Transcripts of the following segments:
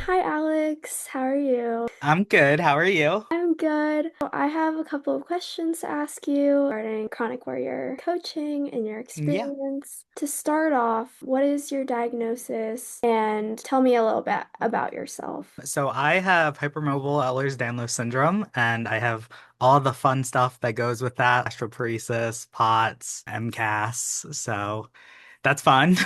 Hi, Alex. How are you? I'm good. How are you? I'm good. I have a couple of questions to ask you regarding chronic warrior coaching and your Yeah. experience. To start off, what is your diagnosis? And tell me a little bit about yourself. So I have hypermobile Ehlers-Danlos syndrome, and I have all the fun stuff that goes with that, gastroparesis, POTS, MCAS. So that's fun.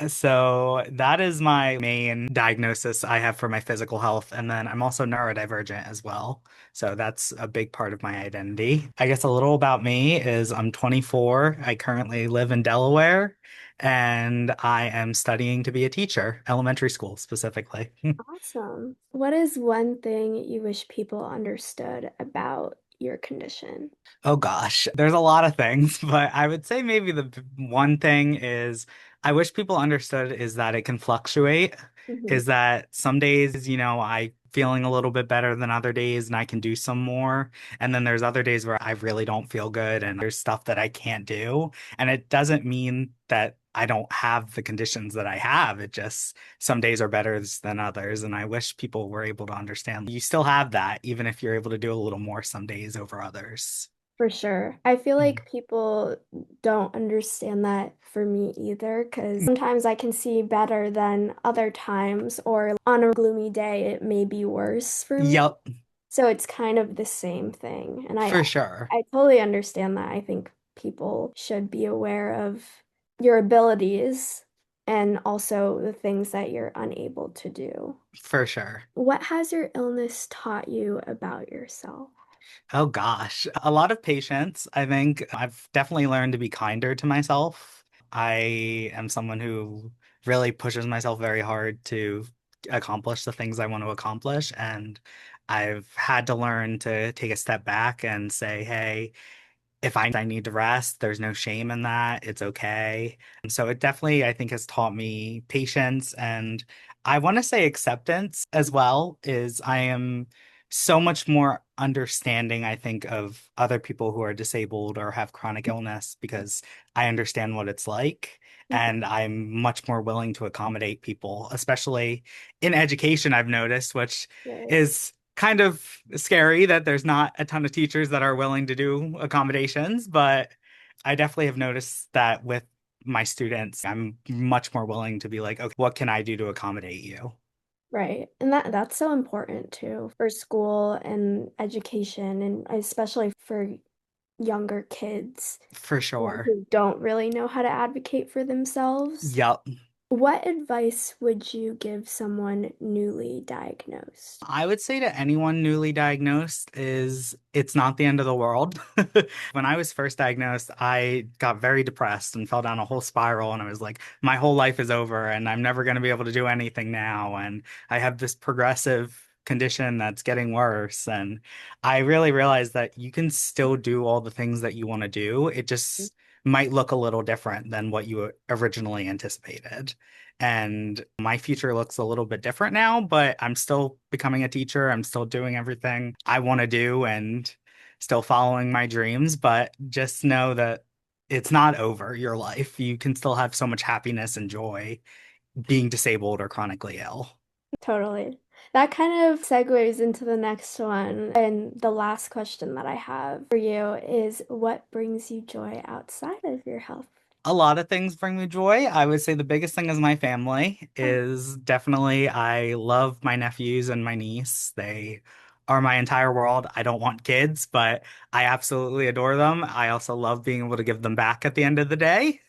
So that is my main diagnosis I have for my physical health. And then I'm also neurodivergent as well. So that's a big part of my identity. I guess a little about me is I'm 24. I currently live in Delaware and I am studying to be a teacher, elementary school specifically. Awesome. What is one thing you wish people understood about your condition? Oh gosh, there's a lot of things, but I would say maybe one thing is I wish people understood is that it can fluctuate. Hmm. Is that some days, I feeling a little bit better than other days and I can do some more. And then there's other days where I really don't feel good and there's stuff that I can't do. And it doesn't mean that I don't have the conditions that I have. It just some days are better than others. And I wish people were able to understand you still have that, even if you're able to do a little more some days over others. For sure. I feel Mhm. like people don't understand that for me either, because sometimes I can see better than other times, or on a gloomy day, it may be worse for me. Yep, So it's kind of the same thing. And for sure. I totally understand that. I think people should be aware of your abilities and also the things that you're unable to do. For sure. What has your illness taught you about yourself? Oh gosh, a lot of patience. I think I've definitely learned to be kinder to myself. I am someone who really pushes myself very hard to accomplish the things I want to accomplish. And I've had to learn to take a step back and say, hey, if I need to rest, there's no shame in that. It's okay. And so it definitely, I think, has taught me patience and I want to say acceptance as well, is I am so much more understanding, I think, of other people who are disabled or have chronic illness because I understand what it's like. And I'm much more willing to accommodate people, especially in education, I've noticed, which Right. is kind of scary that there's not a ton of teachers that are willing to do accommodations, but I definitely have noticed that with my students, I'm much more willing to be like, okay, what can I do to accommodate you? Right. And that's so important too for school and education and especially for younger kids For sure. who don't really know how to advocate for themselves. Yep. What advice would you give someone newly diagnosed? I would say to anyone newly diagnosed is it's not the end of the world. When I was first diagnosed, I got very depressed and fell down a whole spiral and I was like, my whole life is over and I'm never going to be able to do anything now and I have this progressive condition that's getting worse and I really realized that you can still do all the things that you want to do. It just might look a little different than what you originally anticipated. And my future looks a little bit different now, but I'm still becoming a teacher. I'm still doing everything I want to do and still following my dreams. But just know that it's not over your life. You can still have so much happiness and joy being disabled or chronically ill. Totally. That kind of segues into the next one. And the last question that I have for you is what brings you joy outside of your health? A lot of things bring me joy. I would say the biggest thing is my family is definitely I love my nephews and my niece. They are my entire world. I don't want kids, but I absolutely adore them. I also love being able to give them back at the end of the day.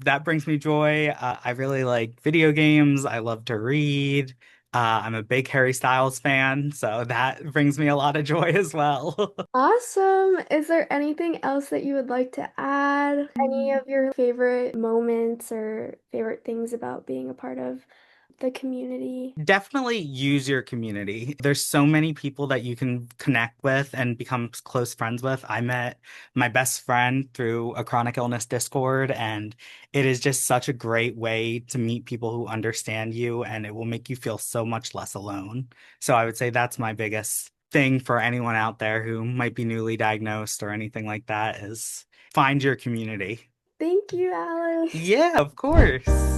That brings me joy. I really like video games. I love to read. I'm a big Harry Styles fan, so that brings me a lot of joy as well. Awesome. Is there anything else that you would like to add? Any of your favorite moments or favorite things about being a part of the community? Definitely use your community. There's so many people that you can connect with and become close friends with. I met my best friend through a chronic illness Discord, and it is just such a great way to meet people who understand you, and it will make you feel so much less alone. So I would say that's my biggest thing for anyone out there who might be newly diagnosed or anything like that is find your community. Thank you, Alex. Yeah, of course.